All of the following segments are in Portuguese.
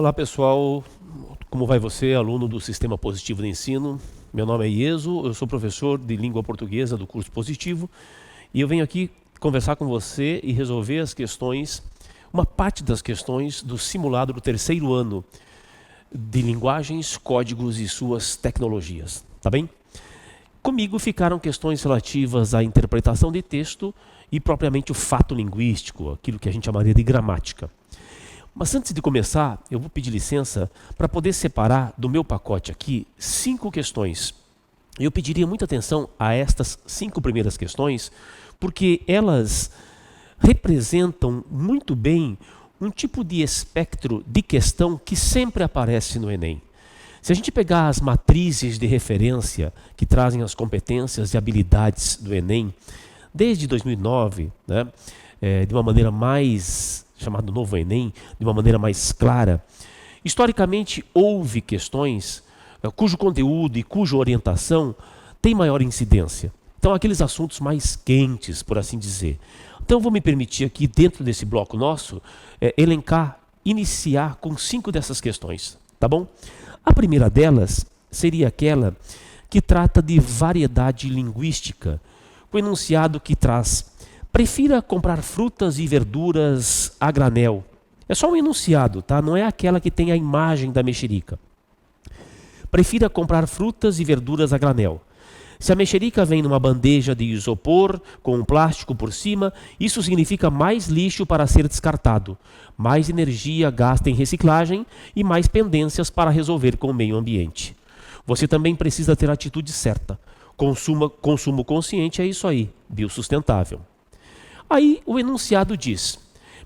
Olá pessoal, como vai você, aluno do Sistema Positivo de Ensino? Meu nome é Ieso, eu sou professor de língua portuguesa do curso Positivo e eu venho aqui conversar com você e resolver as questões, uma parte das questões do simulado do terceiro ano de linguagens, códigos e suas tecnologias, tá bem? Comigo ficaram questões relativas à interpretação de texto e propriamente o fato linguístico, aquilo que a gente chamaria de gramática. Mas antes de começar, eu vou pedir licença para poder separar do meu pacote aqui 5 questões. Eu pediria muita atenção a estas 5 primeiras questões, porque elas representam muito bem um tipo de espectro de questão que sempre aparece no Enem. Se a gente pegar as matrizes de referência que trazem as competências e habilidades do Enem, desde 2009, né, de uma maneira mais chamado Novo Enem, de uma maneira mais clara, historicamente houve questões cujo conteúdo e cuja orientação tem maior incidência. Então, aqueles assuntos mais quentes, por assim dizer. Então, vou me permitir aqui, dentro desse bloco nosso, iniciar com 5 dessas questões, tá bom? A primeira delas seria aquela que trata de variedade linguística, com o enunciado que traz: prefira comprar frutas e verduras a granel. É só um enunciado, tá? Não é aquela que tem a imagem da mexerica. Prefira comprar frutas e verduras a granel. Se a mexerica vem numa bandeja de isopor com um plástico por cima, isso significa mais lixo para ser descartado, mais energia gasta em reciclagem e mais pendências para resolver com o meio ambiente. Você também precisa ter a atitude certa. Consumo consciente é isso aí, biosustentável. Aí o enunciado diz: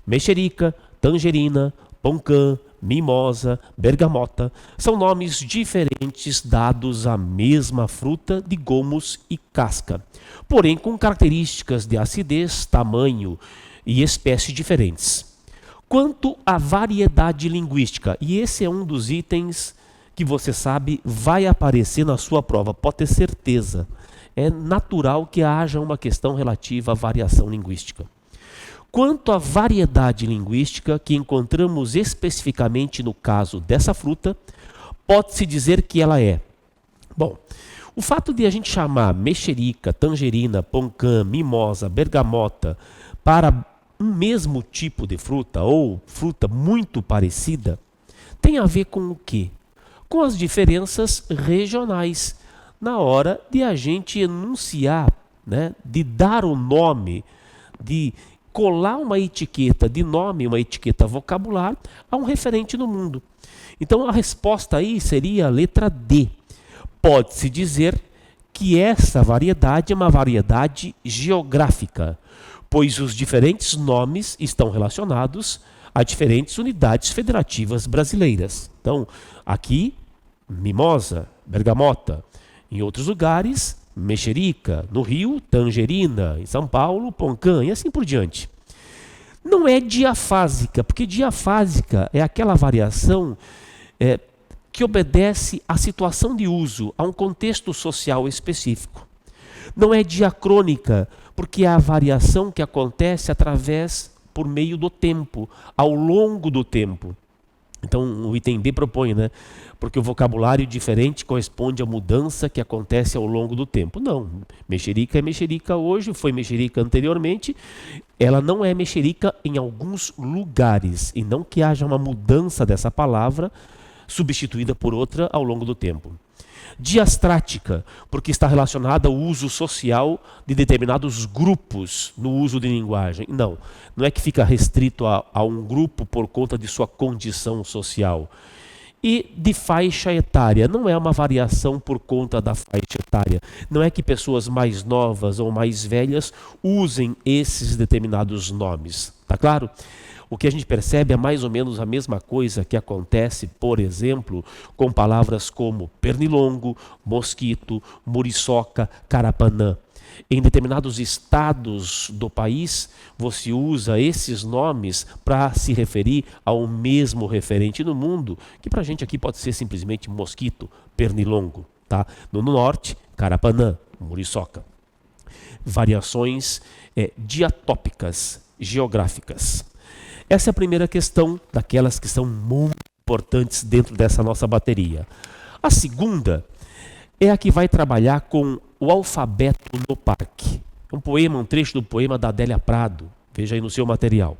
mexerica, tangerina, poncã, mimosa, bergamota são nomes diferentes dados à mesma fruta de gomos e casca, porém com características de acidez, tamanho e espécie diferentes. Quanto à variedade linguística, e esse é um dos itens que você sabe vai aparecer na sua prova, pode ter certeza. É natural que haja uma questão relativa à variação linguística. Quanto à variedade linguística que encontramos especificamente no caso dessa fruta, pode-se dizer que ela é: bom, o fato de a gente chamar mexerica, tangerina, poncã, mimosa, bergamota para um mesmo tipo de fruta ou fruta muito parecida, tem a ver com o quê? Com as diferenças regionais na hora de a gente enunciar, né, de dar o nome, de colar uma etiqueta de nome, uma etiqueta vocabular a um referente no mundo. Então a resposta aí seria a letra D. Pode-se dizer que essa variedade é uma variedade geográfica, pois os diferentes nomes estão relacionados a diferentes unidades federativas brasileiras. Então, aqui, mimosa, bergamota. Em outros lugares, mexerica. No Rio, tangerina. Em São Paulo, poncã. E assim por diante. Não é diafásica, porque diafásica é aquela variação que obedece à situação de uso, a um contexto social específico. Não é diacrônica, porque é a variação que acontece por meio do tempo, ao longo do tempo. Então o item B propõe, né? Porque o vocabulário diferente corresponde à mudança que acontece ao longo do tempo. Não, mexerica é mexerica hoje, foi mexerica anteriormente, ela não é mexerica em alguns lugares, e não que haja uma mudança dessa palavra substituída por outra ao longo do tempo. Diastrática, porque está relacionada ao uso social de determinados grupos no uso de linguagem. Não é que fica restrito a um grupo por conta de sua condição social. E de faixa etária, não é uma variação por conta da faixa etária. Não é que pessoas mais novas ou mais velhas usem esses determinados nomes. Tá claro? O que a gente percebe é mais ou menos a mesma coisa que acontece, por exemplo, com palavras como pernilongo, mosquito, muriçoca, carapanã. Em determinados estados do país, você usa esses nomes para se referir ao mesmo referente no mundo, que para a gente aqui pode ser simplesmente mosquito, pernilongo. Tá? No norte, carapanã, muriçoca. Variações diatópicas, geográficas. Essa é a primeira questão, daquelas que são muito importantes dentro dessa nossa bateria. A segunda é a que vai trabalhar com o alfabeto no parque. Um trecho do poema da Adélia Prado. Veja aí no seu material.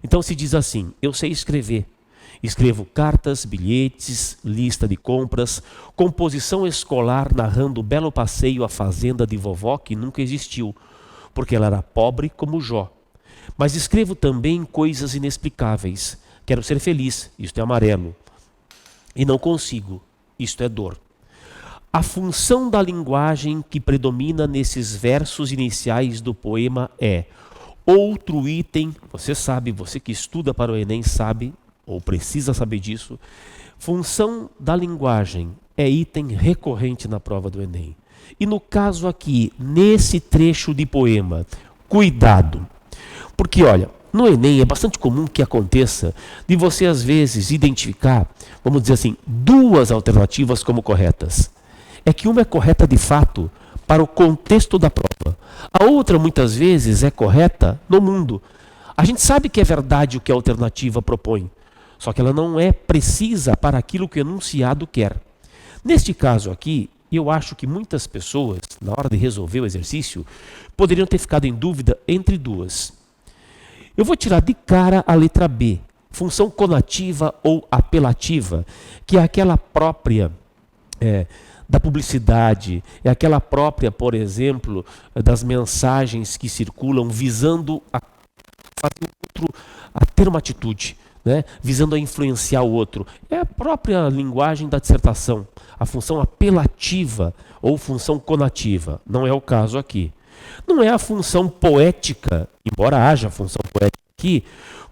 Então se diz assim: eu sei escrever. Escrevo cartas, bilhetes, lista de compras, composição escolar narrando o belo passeio à fazenda de vovó que nunca existiu, porque ela era pobre como Jó. Mas escrevo também coisas inexplicáveis. Quero ser feliz, isto é amarelo. E não consigo, isto é dor. A função da linguagem que predomina nesses versos iniciais do poema é outro item, você sabe, você que estuda para o Enem sabe, ou precisa saber disso, função da linguagem é item recorrente na prova do Enem. E no caso aqui, nesse trecho de poema, cuidado. Porque, olha, no Enem é bastante comum que aconteça de você, às vezes, identificar, vamos dizer assim, duas alternativas como corretas. É que uma é correta de fato para o contexto da prova. A outra, muitas vezes, é correta no mundo. A gente sabe que é verdade o que a alternativa propõe, só que ela não é precisa para aquilo que o enunciado quer. Neste caso aqui, eu acho que muitas pessoas, na hora de resolver o exercício, poderiam ter ficado em dúvida entre duas. Eu vou tirar de cara a letra B, função conativa ou apelativa, que é aquela própria da publicidade, é aquela própria, por exemplo, das mensagens que circulam visando a fazer o outro a ter uma atitude, né? Visando a influenciar o outro. É a própria linguagem da dissertação, a função apelativa ou função conativa. Não é o caso aqui. Não é a função poética, embora haja a função poética aqui,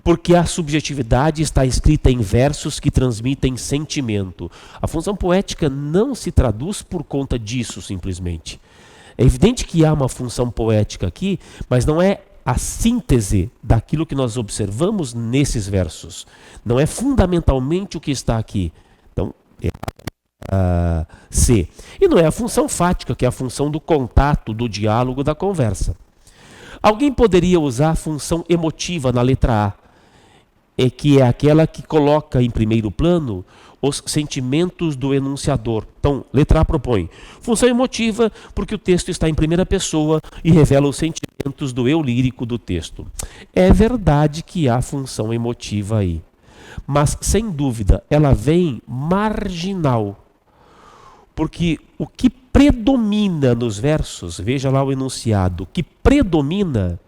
porque a subjetividade está escrita em versos que transmitem sentimento. A função poética não se traduz por conta disso, simplesmente. É evidente que há uma função poética aqui, mas não é a síntese daquilo que nós observamos nesses versos. Não é fundamentalmente o que está aqui. Então, C. E não é a função fática, que é a função do contato, do diálogo, da conversa. Alguém poderia usar a função emotiva na letra A, que é aquela que coloca em primeiro plano os sentimentos do enunciador. Então, letra A propõe função emotiva porque o texto está em primeira pessoa e revela os sentimentos do eu lírico do texto. É verdade que há função emotiva aí, mas, sem dúvida, ela vem marginal. Porque o que predomina nos versos, veja lá o enunciado, o que predomina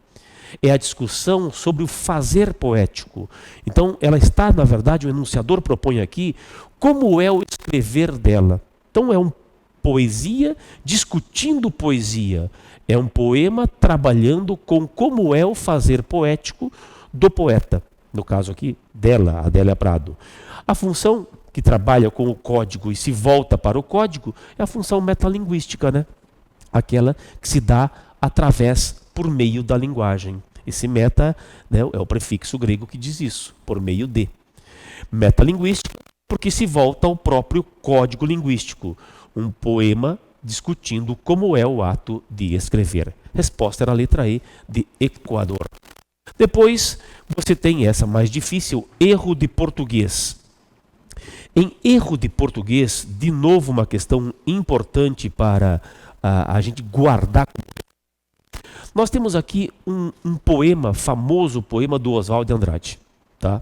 é a discussão sobre o fazer poético. Então, ela está, na verdade, o enunciador propõe aqui como é o escrever dela. Então, é uma poesia discutindo poesia. É um poema trabalhando com como é o fazer poético do poeta. No caso aqui, dela, Adélia Prado. A função que trabalha com o código e se volta para o código é a função metalinguística, né? Aquela que se dá por meio da linguagem. Esse meta, né, é o prefixo grego que diz isso, por meio de. Metalinguística, porque se volta ao próprio código linguístico. Um poema discutindo como é o ato de escrever. Resposta era a letra E, de Equador. Depois, você tem essa mais difícil, erro de português. Em erro de português, de novo uma questão importante para a gente guardar. Nós temos aqui um poema, famoso poema do Oswald de Andrade. Tá?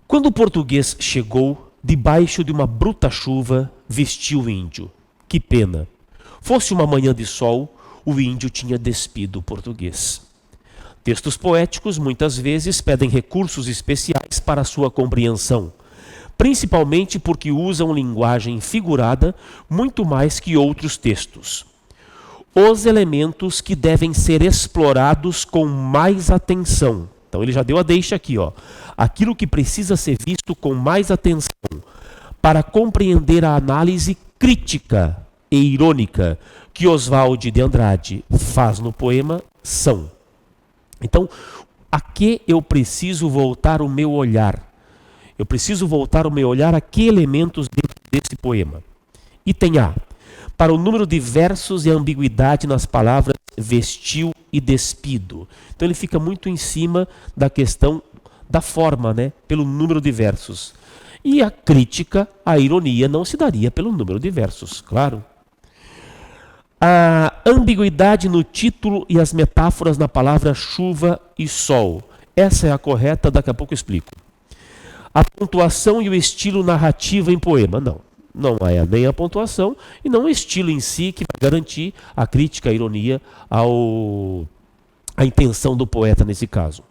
Quando o português chegou, debaixo de uma bruta chuva, vestiu o índio. Que pena! Fosse uma manhã de sol, o índio tinha despido o português. Textos poéticos, muitas vezes, pedem recursos especiais para sua compreensão, principalmente porque usam linguagem figurada muito mais que outros textos. Os elementos que devem ser explorados com mais atenção. Então ele já deu a deixa aqui, ó. Aquilo que precisa ser visto com mais atenção para compreender a análise crítica e irônica que Oswald de Andrade faz no poema são. Então, a que eu preciso voltar o meu olhar? Eu preciso voltar o meu olhar a que elementos desse poema? Item A. Para o número de versos e a ambiguidade nas palavras vestiu e despido. Então ele fica muito em cima da questão da forma, né? Pelo número de versos. E a crítica, a ironia, não se daria pelo número de versos, claro. A ambiguidade no título e as metáforas na palavra chuva e sol. Essa é a correta, daqui a pouco eu explico. A pontuação e o estilo narrativo em poema. Não, não é nem a pontuação e não o estilo em si que vai garantir a crítica, a ironia, a intenção do poeta nesse caso.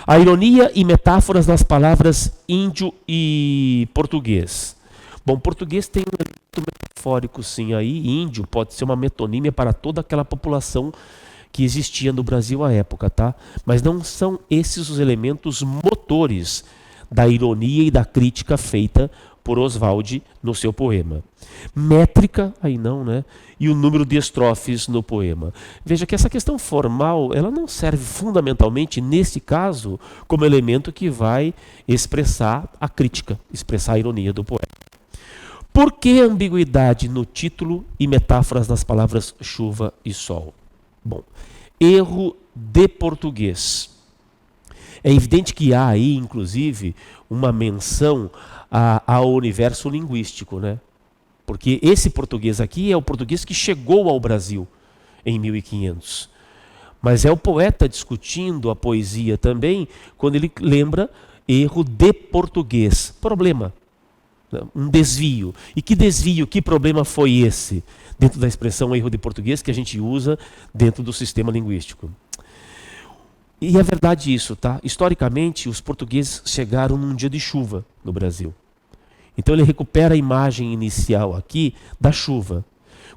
A ironia e metáforas nas palavras índio e português. Bom, português tem um elemento metafórico sim aí, índio pode ser uma metonímia para toda aquela população que existia no Brasil à época, tá? Mas não são esses os elementos motores da ironia e da crítica feita por Oswald no seu poema. Métrica, aí não, né? E o número de estrofes no poema. Veja que essa questão formal, ela não serve fundamentalmente, nesse caso, como elemento que vai expressar a crítica, expressar a ironia do poema. Por que ambiguidade no título e metáforas nas palavras chuva e sol? Bom, erro de português. É evidente que há aí, inclusive, uma menção ao universo linguístico, né? Porque esse português aqui é o português que chegou ao Brasil em 1500. Mas é o poeta discutindo a poesia também, quando ele lembra erro de português. Problema, um desvio. E que desvio, que problema foi esse? Dentro da expressão erro de português que a gente usa dentro do sistema linguístico. E é verdade isso, tá? Historicamente, os portugueses chegaram num dia de chuva no Brasil. Então ele recupera a imagem inicial aqui da chuva.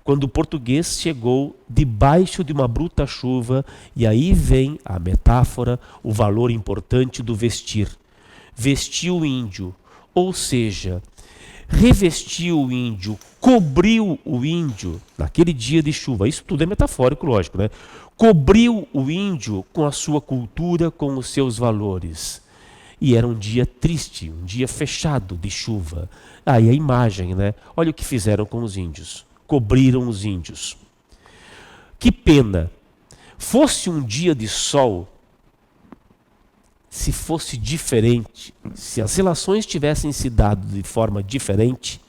Quando o português chegou debaixo de uma bruta chuva, e aí vem a metáfora, o valor importante do vestir. Vestiu o índio, ou seja, revestiu o índio, cobriu o índio naquele dia de chuva. Isso tudo é metafórico, lógico, né? Cobriu o índio com a sua cultura, com os seus valores. E era um dia triste, um dia fechado de chuva. Aí a imagem, né? Olha o que fizeram com os índios. Cobriram os índios. Que pena. Fosse um dia de sol, se fosse diferente, se as relações tivessem se dado de forma diferente,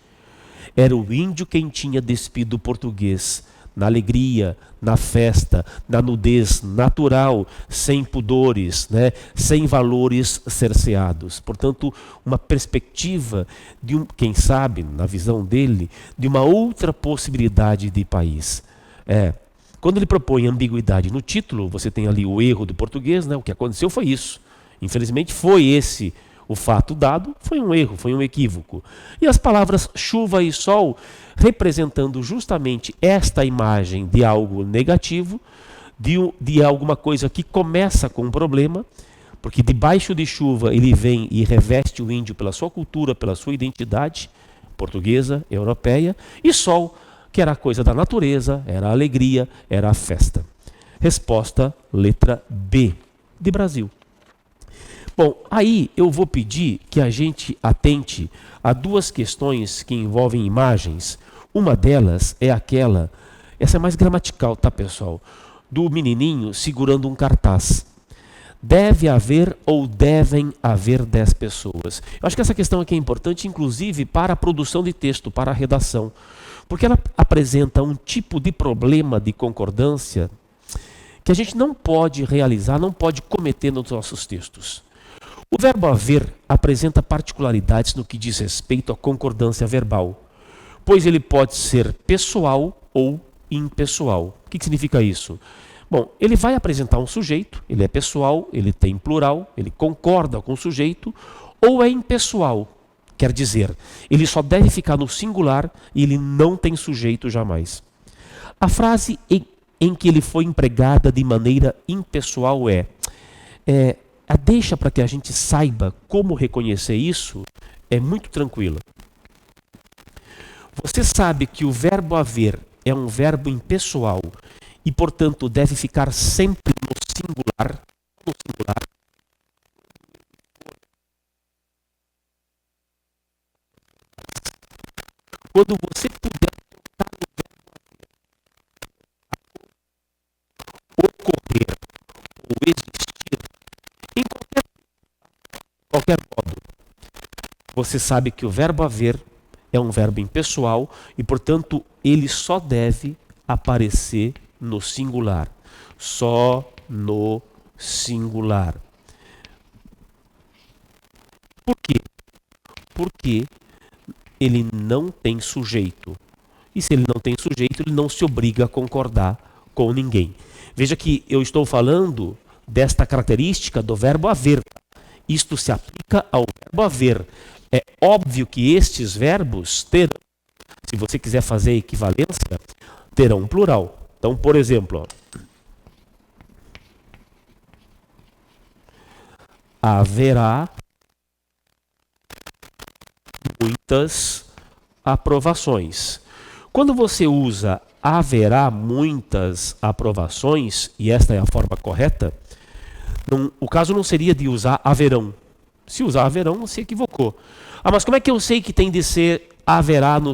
era o índio quem tinha despido o português na alegria, na festa, na nudez natural, sem pudores, né? Sem valores cerceados. Portanto, uma perspectiva de quem sabe, na visão dele, de uma outra possibilidade de país. Quando ele propõe ambiguidade no título, você tem ali o erro do português, né? O que aconteceu foi isso. Infelizmente foi esse o fato dado, foi um erro, foi um equívoco. E as palavras chuva e sol, representando justamente esta imagem de algo negativo, de alguma coisa que começa com um problema, porque debaixo de chuva ele vem e reveste o índio pela sua cultura, pela sua identidade portuguesa, europeia, e sol, que era a coisa da natureza, era a alegria, era a festa. Resposta, letra B, de Brasil. Bom, aí eu vou pedir que a gente atente a duas questões que envolvem imagens. Uma delas é aquela, essa é mais gramatical, tá, pessoal? Do menininho segurando um cartaz. Deve haver ou devem haver 10 pessoas. Eu acho que essa questão aqui é importante, inclusive, para a produção de texto, para a redação. Porque ela apresenta um tipo de problema de concordância que a gente não pode realizar, não pode cometer nos nossos textos. O verbo haver apresenta particularidades no que diz respeito à concordância verbal, pois ele pode ser pessoal ou impessoal. O que significa isso? Bom, ele vai apresentar um sujeito, ele é pessoal, ele tem plural, ele concorda com o sujeito, ou é impessoal, quer dizer, ele só deve ficar no singular e ele não tem sujeito jamais. A frase em que ele foi empregada de maneira impessoal a deixa para que a gente saiba como reconhecer isso é muito tranquila. Você sabe que o verbo haver é um verbo impessoal e, portanto, deve ficar sempre no singular. No singular. Quando você puder colocar no verbo haver, ocorrer ou existir, em qualquer qualquer modo, você sabe que o verbo haver é um verbo impessoal e, portanto, ele só deve aparecer no singular. Só no singular. Por quê? Porque ele não tem sujeito. E se ele não tem sujeito, ele não se obriga a concordar com ninguém. Veja que eu estou falando desta característica do verbo haver. Isto se aplica ao verbo haver. É óbvio que estes verbos terão, se você quiser fazer equivalência, terão um plural. Então, por exemplo, haverá muitas aprovações. Quando você usa haverá muitas aprovações, e esta é a forma correta, o caso não seria de usar haverão. Se usar haverão, você equivocou. Ah, mas como é que eu sei que tem de ser haverá no...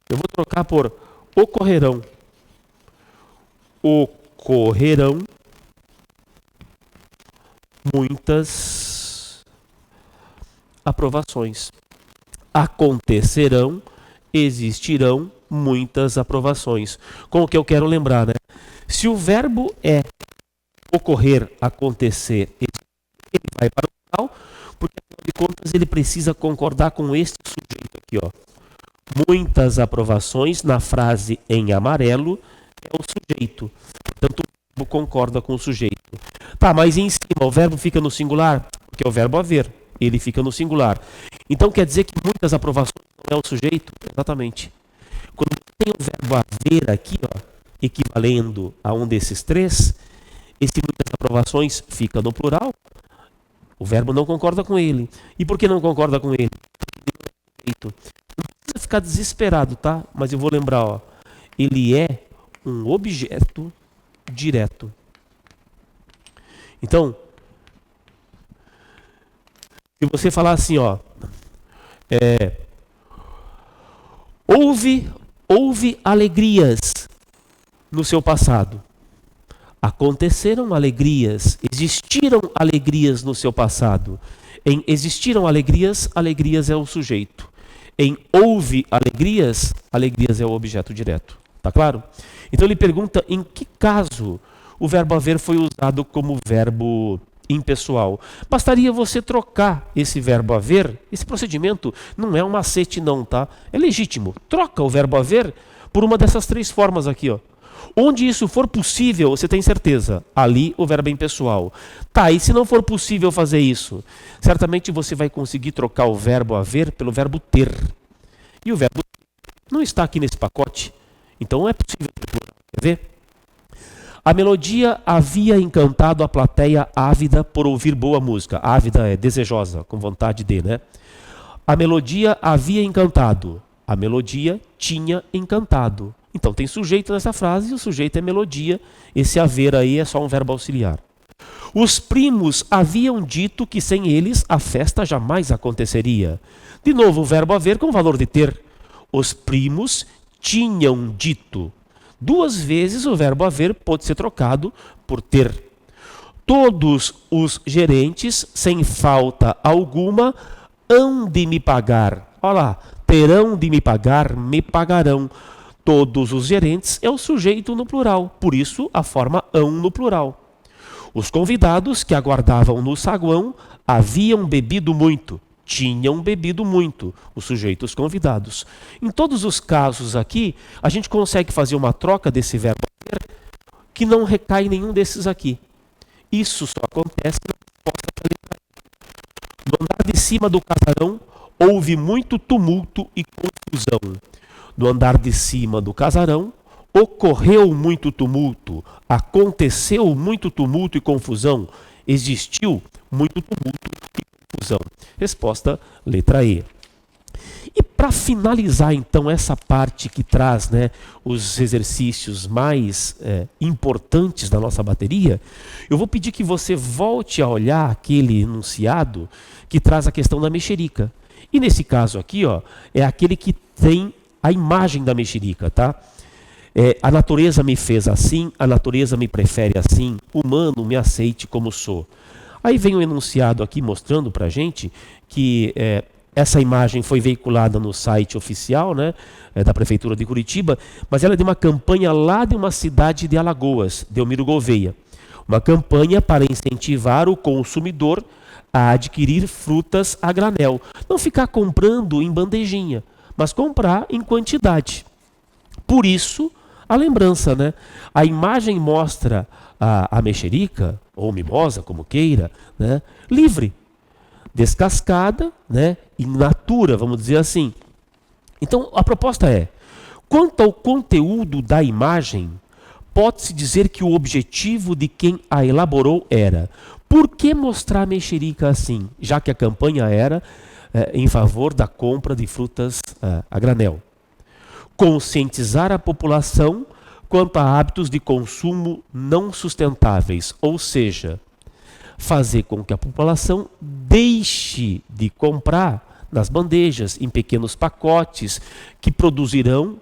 Eu vou trocar por ocorrerão. Ocorrerão muitas aprovações. Acontecerão, existirão muitas aprovações. Com o que eu quero lembrar, né? Se o verbo é ocorrer, acontecer, ele vai para o plural, porque afinal de contas ele precisa concordar com este sujeito aqui, ó. Muitas aprovações, na frase em amarelo, é o sujeito. Portanto, o verbo concorda com o sujeito. Tá, mas em cima o verbo fica no singular, porque é o verbo haver. Ele fica no singular. Então quer dizer que muitas aprovações não é o sujeito? Exatamente. Quando tem o verbo haver aqui, ó, equivalendo a um desses três, esse muitas aprovações fica no plural. O verbo não concorda com ele. E por que não concorda com ele? Não precisa ficar desesperado, tá? Mas eu vou lembrar, ó. Ele é um objeto direto. Então, se você falar assim, ó, houve alegrias no seu passado. Aconteceram alegrias, existiram alegrias no seu passado. Em existiram alegrias, alegrias é o sujeito. Em houve alegrias, alegrias é o objeto direto. Tá claro? Então ele pergunta em que caso o verbo haver foi usado como verbo impessoal. Bastaria você trocar esse verbo haver. Esse procedimento não é um macete não, tá? É legítimo. Troca o verbo haver por uma dessas três formas aqui, ó. Onde isso for possível, você tem certeza. Ali o verbo é impessoal. Tá, e se não for possível fazer isso? Certamente você vai conseguir trocar o verbo haver pelo verbo ter. E o verbo não está aqui nesse pacote. Então não é possível. Quer ver? A melodia havia encantado a plateia ávida por ouvir boa música. Ávida é desejosa, com vontade de, né? A melodia havia encantado. A melodia tinha encantado. Então tem sujeito nessa frase e o sujeito é melodia. Esse haver aí é só um verbo auxiliar. Os primos haviam dito que sem eles a festa jamais aconteceria. De novo o verbo haver com o valor de ter. Os primos tinham dito. Duas vezes o verbo haver pode ser trocado por ter. Todos os gerentes, sem falta alguma, hão de me pagar. Olha lá, terão de me pagar, me pagarão. Todos os gerentes é o sujeito no plural, por isso a forma hão no plural. Os convidados que aguardavam no saguão haviam bebido muito. Tinham bebido muito, os sujeitos convidados. Em todos os casos aqui, a gente consegue fazer uma troca desse verbo haver que não recai em nenhum desses aqui. Isso só acontece na resposta da letra I. No andar de cima do casarão, houve muito tumulto e confusão. No andar de cima do casarão, ocorreu muito tumulto, aconteceu muito tumulto e confusão, existiu muito tumulto e confusão. Resposta, letra E. E para finalizar, então, essa parte que traz, né, os exercícios mais importantes da nossa bateria, eu vou pedir que você volte a olhar aquele enunciado que traz a questão da mexerica. E nesse caso aqui, ó, é aquele que tem a imagem da mexerica, tá? A natureza me fez assim, a natureza me prefere assim, humano, me aceite como sou. Aí vem um enunciado aqui mostrando para a gente que essa imagem foi veiculada no site oficial, né, da Prefeitura de Curitiba, mas ela é de uma campanha lá de uma cidade de Alagoas, Delmiro Gouveia. Uma campanha para incentivar o consumidor a adquirir frutas a granel. Não ficar comprando em bandejinha, mas comprar em quantidade. Por isso, a lembrança, né? A imagem mostra a mexerica, ou mimosa, como queira, né, livre, descascada, né, in natura, vamos dizer assim. Então, a proposta é, quanto ao conteúdo da imagem, pode-se dizer que o objetivo de quem a elaborou era: por que mostrar a mexerica assim, já que a campanha era em favor da compra de frutas a granel? Conscientizar a população quanto a hábitos de consumo não sustentáveis, ou seja, fazer com que a população deixe de comprar nas bandejas, em pequenos pacotes, que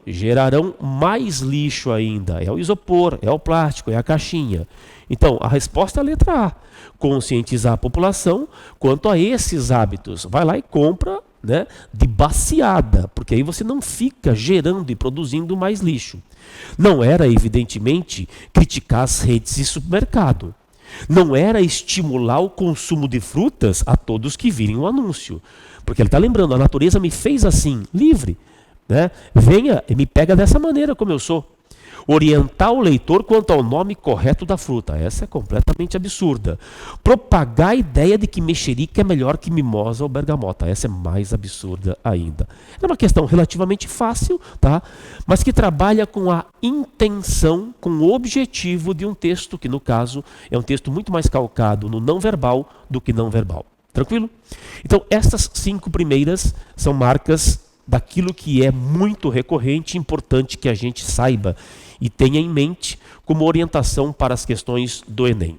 gerarão mais lixo ainda. É o isopor, é o plástico, é a caixinha. Então, a resposta é a letra A. Conscientizar a população quanto a esses hábitos. Vai lá e compra, né, de baciada, porque aí você não fica gerando e produzindo mais lixo. Não era, evidentemente, criticar as redes de supermercado. Não era estimular o consumo de frutas a todos que virem o anúncio. Porque ele está lembrando, a natureza me fez assim, livre. Né? Venha e me pega dessa maneira como eu sou. Orientar o leitor quanto ao nome correto da fruta. Essa é completamente absurda. Propagar a ideia de que mexerica é melhor que mimosa ou bergamota. Essa é mais absurda ainda. É uma questão relativamente fácil, tá? Mas que trabalha com a intenção, com o objetivo de um texto, que no caso é um texto muito mais calcado no não verbal do que não verbal. Tranquilo? Então, essas 5 primeiras são marcas daquilo que é muito recorrente e importante que a gente saiba e tenha em mente como orientação para as questões do Enem.